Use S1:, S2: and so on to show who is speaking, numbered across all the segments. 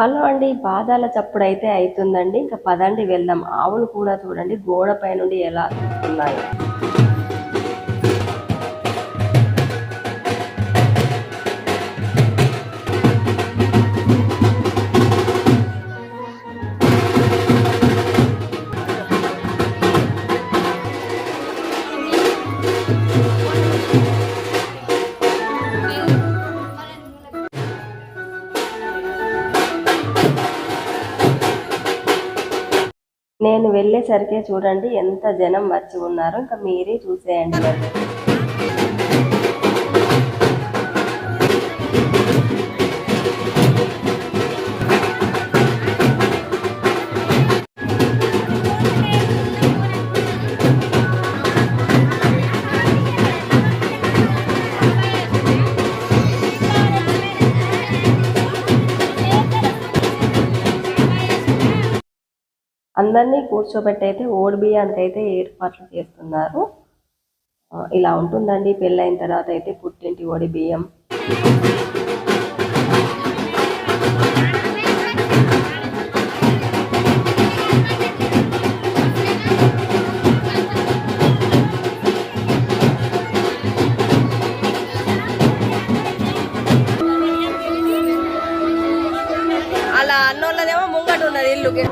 S1: Hello అండి. పాదాల చప్పుడైతే అయితుందండి. ఇంక పదండి వెళ్దాం. ఆవులు కూడా చూడండి గోడపై నుండి ఎలా చూస్తున్నాయో. నేను వెళ్ళేసరికే చూడండి ఎంత జనం వచ్చి ఉన్నారో. ఇంక మీరే చూసేయండి మరి. అందరినీ కూర్చోబెట్టయితే ఓడి బియ్యానికైతే ఏర్పాట్లు చేస్తున్నారు. ఇలా ఉంటుందండి పెళ్ళైన తర్వాత అయితే పుట్టింటి ఓడి బియ్యం. అలా అన్నోళ్ళదేమో ముంగట ఉన్నది ఇల్లుకి.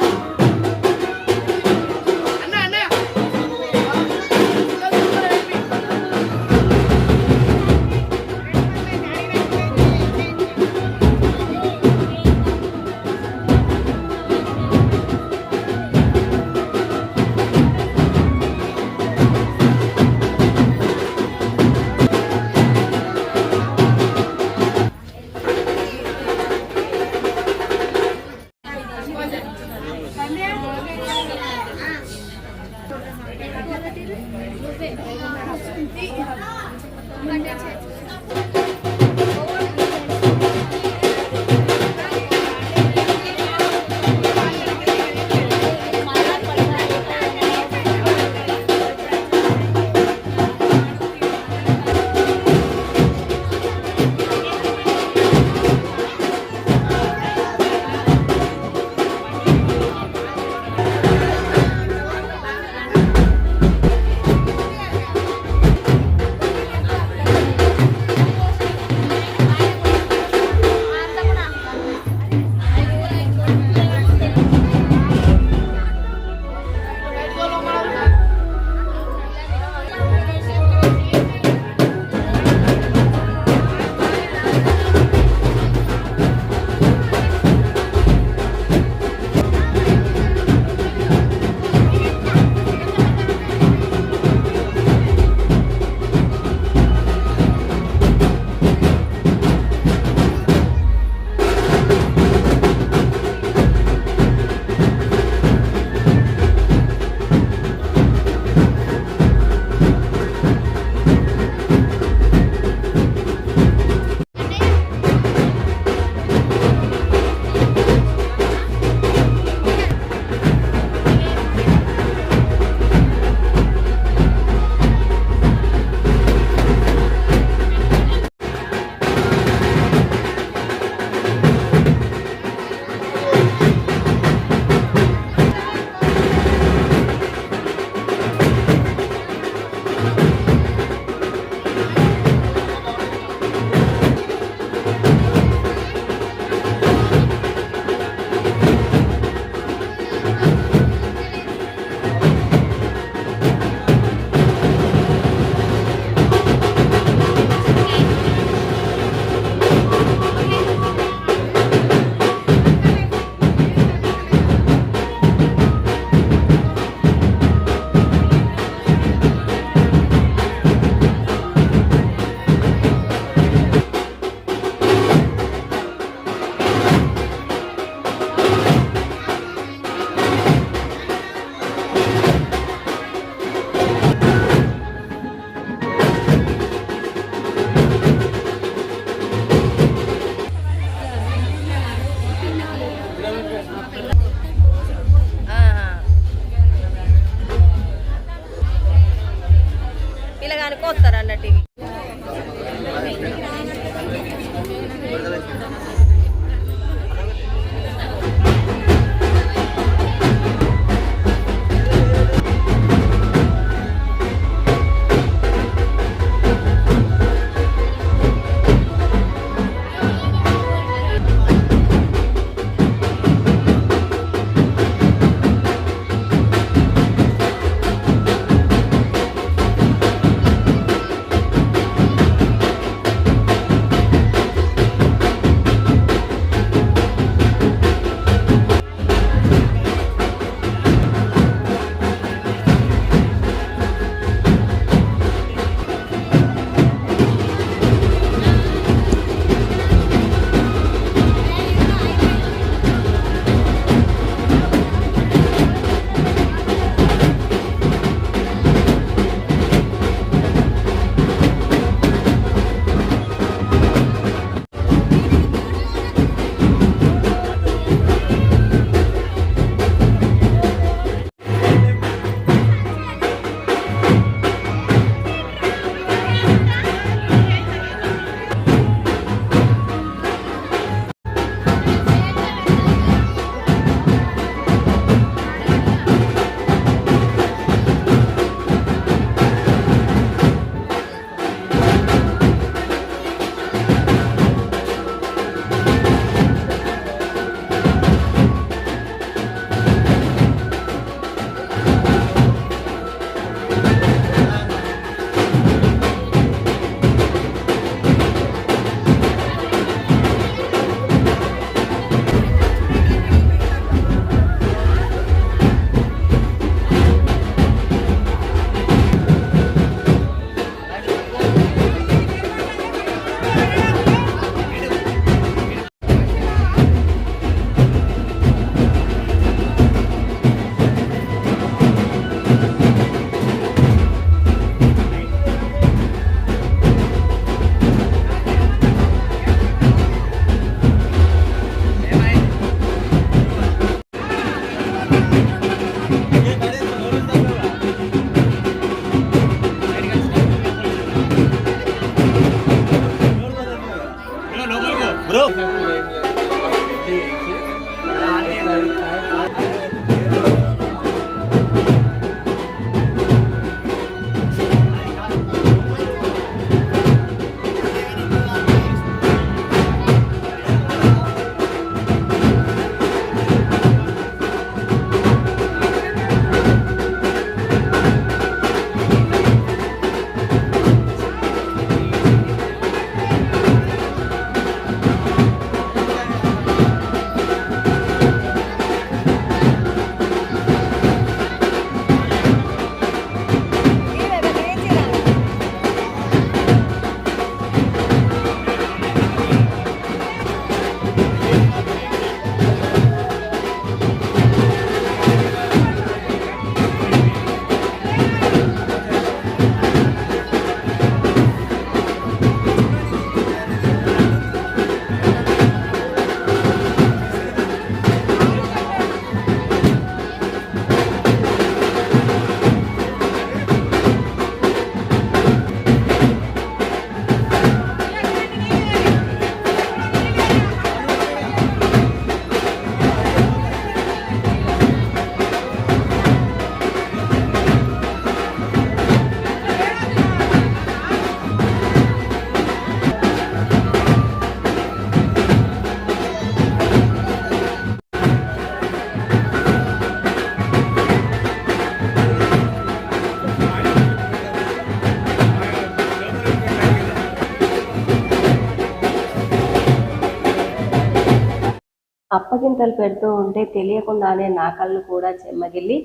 S1: అప్పగింతలు పెడుతూ ఉంటే తెలియకుండానే నా కళ్ళు కూడా చెమ్మగిల్లి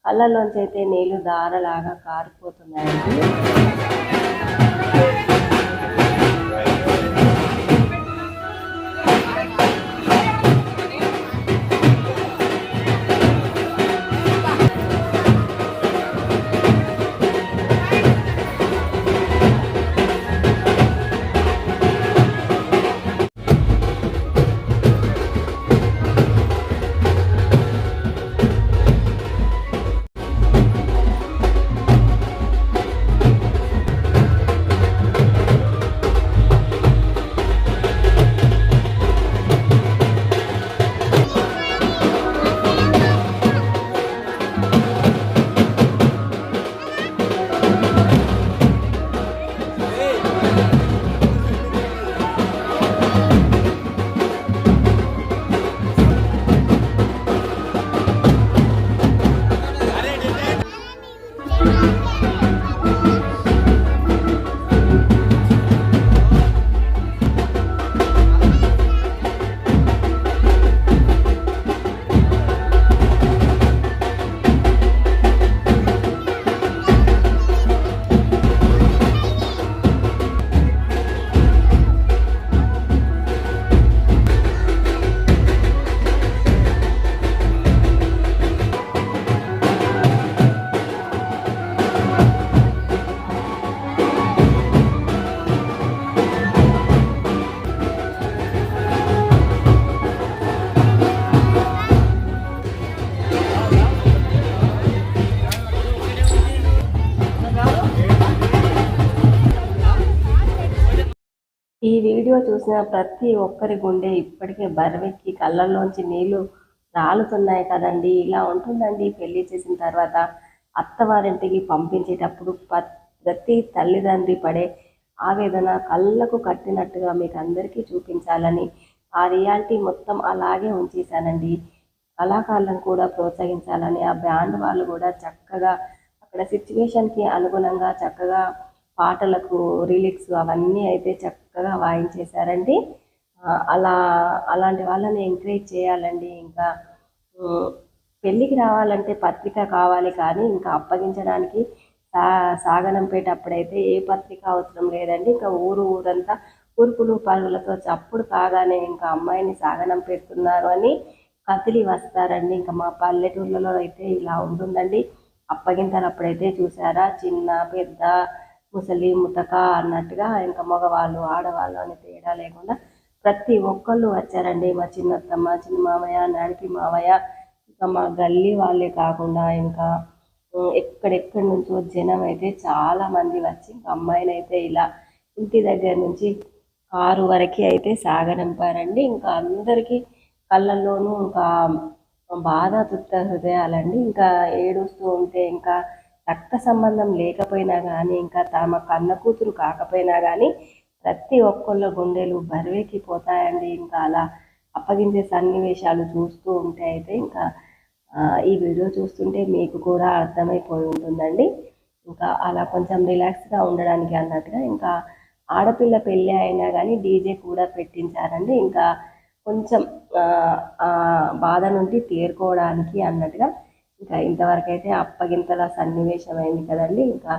S1: కళ్ళల్లోంచి అయితే నీళ్లు దారలాగా కారిపోతున్నాయండి. ఈ వీడియో చూసిన ప్రతి ఒక్కరి గుండె ఇప్పటికే బరువెక్కి కళ్ళల్లోంచి నీళ్లు రాలుతున్నాయి కదండి. ఇలా ఉంటుందండి పెళ్లి చేసిన తర్వాత అత్తవారింటికి పంపించేటప్పుడు ప్రతి తల్లిదండ్రి పడే ఆవేదన కళ్ళకు కట్టినట్టుగా మీకు అందరికీ చూపించాలని ఆ రియాలిటీ మొత్తం అలాగే ఉంచేశానండి. కళాకారులను కూడా ప్రోత్సహించాలని ఆ బ్యాండ్ వాళ్ళు కూడా చక్కగా అక్కడ సిచ్యువేషన్కి అనుగుణంగా చక్కగా పాటలకు రిలిక్స్ అవన్నీ అయితే చక్కగా వాయించేశారండి. అలా అలాంటి వాళ్ళని ఎంకరేజ్ చేయాలండి. ఇంకా పెళ్ళికి రావాలంటే పత్రిక కావాలి, కానీ ఇంకా అప్పగించడానికి సాగనంపేటప్పుడైతే ఏ పత్రిక అవసరం లేదండి. ఇంకా ఊరంతా ఉరుకులు పరుగులతో చప్పుడు కాగానే ఇంకా అమ్మాయిని సాగనం పెడుతున్నారు అని కదిలి వస్తారండి. ఇంకా మా పల్లెటూళ్ళలో అయితే ఇలా ఉంటుందండి. అప్పగింతలు అప్పుడైతే చూసారా, చిన్న పెద్ద ముసలి ముతక అన్నట్టుగా ఇంకా మగవాళ్ళు ఆడవాళ్ళు అని తేడా లేకుండా ప్రతి ఒక్కళ్ళు వచ్చారండి. మా చిన్నత్తమ్మ, చిన్న మామయ్య, నడిపి మామయ్య, ఇంకా మా గల్లీ వాళ్ళే కాకుండా ఇంకా ఎక్కడెక్కడి నుంచో జనం అయితే చాలా మంది వచ్చి ఇంకా అమ్మాయిని అయితే ఇలా ఇంటి దగ్గర నుంచి కారు వరకు అయితే సాగనంపారండి. ఇంకా అందరికీ కళ్ళల్లోనూ ఇంకా బాధ తుత్త హృదయాలండి. ఇంకా ఏడుస్తూ ఉంటే ఇంకా రక్త సంబంధం లేకపోయినా కానీ ఇంకా తమ కన్న కూతురు కాకపోయినా కానీ ప్రతి ఒక్కళ్ళ గుండెలు బరువెక్కిపోతాయండి. ఇంకా అలా అప్పగించే సన్నివేశాలు చూస్తూ ఉంటే అయితే ఇంకా ఈ వీడియో చూస్తుంటే మీకు కూడా అర్థమైపోయి ఉంటుందండి. ఇంకా అలా కొంచెం రిలాక్స్గా ఉండడానికి అన్నట్టుగా ఇంకా ఆడపిల్ల పెళ్ళి అయినా కానీ డీజే కూడా పెట్టించారండి. ఇంకా కొంచెం బాధ నుండి తేరుకోవడానికి అన్నట్టుగా ఇంకా ఇంతవరకు అయితే అప్పగింతల సన్నివేశం అయింది కదండి. ఇంకా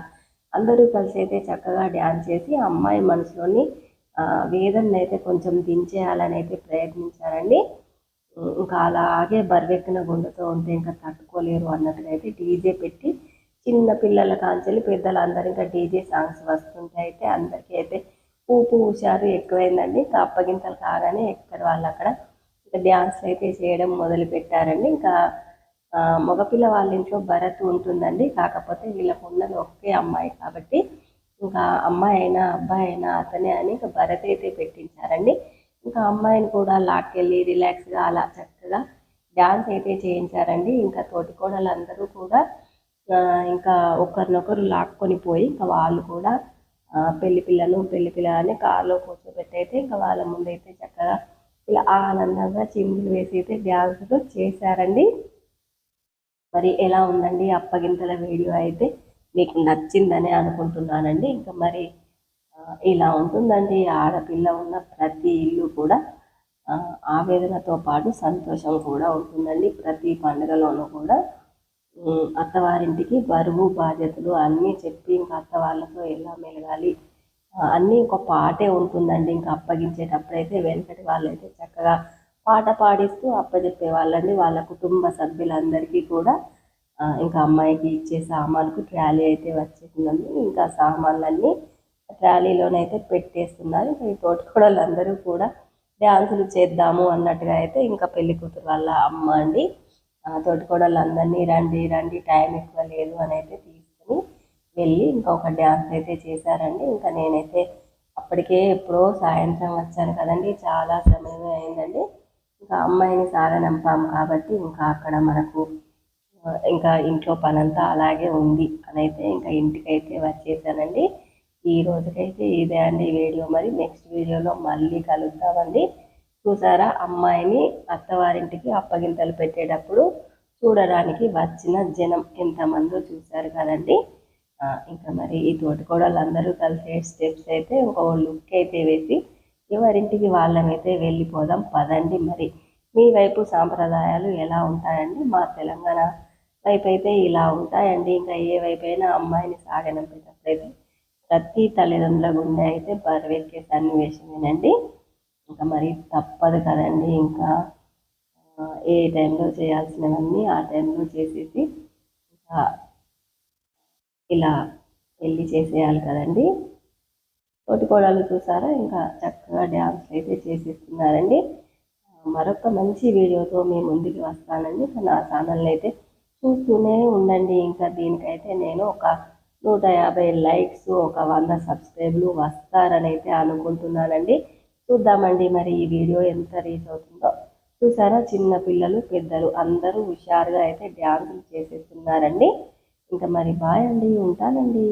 S1: అందరూ కలిసి అయితే చక్కగా డ్యాన్స్ చేసి అమ్మాయి మనసులోని వేదనని అయితే కొంచెం దించేయాలని అయితే ప్రయత్నించారండి. ఇంకా అలాగే బరువెక్కిన గుండెతో ఉంటే ఇంకా తట్టుకోలేరు అన్నట్టుగా అయితే డీజే పెట్టి చిన్న పిల్లల కాంచెల్లి పెద్దలందరూ ఇంకా డీజే సాంగ్స్ వస్తుంటే అయితే అందరికీ అయితే ఊపు హుషారు ఎక్కువైందండి. ఇంకా అప్పగింతలు కాగానే ఎక్కడ వాళ్ళు అక్కడ ఇంకా డ్యాన్స్ అయితే చేయడం మొదలు పెట్టారండి. ఇంకా మగపిల్ల వాళ్ళ ఇంట్లో భరత్ ఉంటుందండి. కాకపోతే వీళ్ళకు ఉన్నది ఒకే అమ్మాయి కాబట్టి ఇంకా అమ్మాయి అయినా అబ్బాయి అయినా అతనే అని ఇంకా భరత్ అయితే పెట్టించారండి. ఇంకా అమ్మాయిని కూడా లాక్కెళ్ళి రిలాక్స్గా అలా చక్కగా డ్యాన్స్ అయితే చేయించారండి. ఇంకా తోటికోడలు అందరూ కూడా ఇంకా ఒకరినొకరు లాక్కొని పోయి ఇంకా వాళ్ళు కూడా పెళ్లి పిల్లని కారులో కూర్చోబెట్టి అయితే ఇంకా వాళ్ళ ముందైతే చక్కగా ఇలా ఆనందంగా చిందులు వేసి అయితే డ్యాన్స్లు చేశారండి. మరి ఎలా ఉందండి అప్పగింతల వీడియో అయితే మీకు నచ్చిందని అనుకుంటున్నానండి. ఇంకా మరి ఇలా ఉంటుందండి ఆడపిల్ల ఉన్న ప్రతి ఇల్లు కూడా. ఆవేదనతో పాటు సంతోషం కూడా ఉంటుందండి. ప్రతి పండుగలోనూ కూడా అత్తవారింటికి బరువు బాధ్యతలు అన్నీ చెప్పి ఇంకా అత్త వాళ్ళతో ఎలా మెలగాలి అన్నీ ఒక పాటే ఉంటుందండి. ఇంకా అప్పగించేటప్పుడైతే వెనకటి వాళ్ళైతే చక్కగా పాట పాడిస్తూ అప్పచెప్పే వాళ్ళండి. వాళ్ళ కుటుంబ సభ్యులందరికీ కూడా ఇంకా అమ్మాయికి ఇచ్చే సామాన్కు ట్రాలీ అయితే వచ్చేసిందండి. ఇంకా సామాన్లన్నీ ట్రాలీలోనైతే పెట్టేస్తున్నారు. ఇంకా ఈ తోటికోడళ్ళందరూ కూడా డ్యాన్సులు చేద్దాము అన్నట్టుగా అయితే ఇంకా పెళ్లి కూతురు వాళ్ళ అమ్మ అండి తోటికోడళ్ళందరినీ రండి రండి టైం ఎక్కువ లేదు అని అయితే తీసుకుని వెళ్ళి ఇంకొక డ్యాన్స్ అయితే చేశారండి. ఇంకా నేనైతే అప్పటికే ఎప్పుడో సాయంత్రం వచ్చాను కదండి, చాలా సమయమే అయిందండి. ఇంకా అమ్మాయిని సాగనంపాం కాబట్టి ఇంకా అక్కడ మనకు ఇంకా ఇంట్లో పనంతా అలాగే ఉంది అని అయితే ఇంకా ఇంటికైతే వచ్చేసానండి. ఈ రోజుకైతే ఇదే అండి వీడియో. మరి నెక్స్ట్ వీడియోలో మళ్ళీ కలుద్దామండి. చూసారా, అమ్మాయిని అత్తవారింటికి అప్పగింతలు పెట్టేటప్పుడు చూడడానికి వచ్చిన జనం ఎంతమందో చూశారు కదండి. ఇంకా మరి ఈ తోటికోడళ్ళందరూ కలిసే స్టెప్స్ అయితే ఇంకో లుక్ అయితే వేసి ఎవరింటికి వాళ్ళమైతే వెళ్ళిపోదాం పదండి. మరి మీ వైపు సాంప్రదాయాలు ఎలా ఉంటాయండి? మా తెలంగాణ వైపు అయితే ఇలా ఉంటాయండి. ఇంకా ఏ వైపు అయినా అమ్మాయిని సాగనంపేటప్పుడైతే ప్రతి తల్లిదండ్రుల గుండె అయితే బరువెక్కే సన్నివేశమేనండి. ఇంకా మరి తప్పదు కదండి. ఇంకా ఏ టైంలో చేయాల్సినవన్నీ ఆ టైంలో చేసేసి ఇంకా ఇలా పెళ్ళి చేసేయాలి కదండి. తోటికోడళ్ళు చూసారా, ఇంకా చక్కగా డ్యాన్స్ అయితే చేసేస్తున్నారండి. మరొక మంచి వీడియోతో మీ ముందుకు వస్తానండి. నా ఛానల్ని అయితే చూస్తూనే ఉండండి. ఇంకా దీనికైతే నేను ఒక 150 లైక్స్, ఒక 100 సబ్స్క్రైబ్లు వస్తారని అయితే అనుకుంటున్నానండి. చూద్దామండి మరి ఈ వీడియో ఎంత రీచ్ అవుతుందో. చూసారా, చిన్న పిల్లలు పెద్దలు అందరూ హుషారుగా అయితే డ్యాన్సులు చేసేస్తున్నారండి. ఇంకా మరి బాయ్ అండి, ఉంటానండి.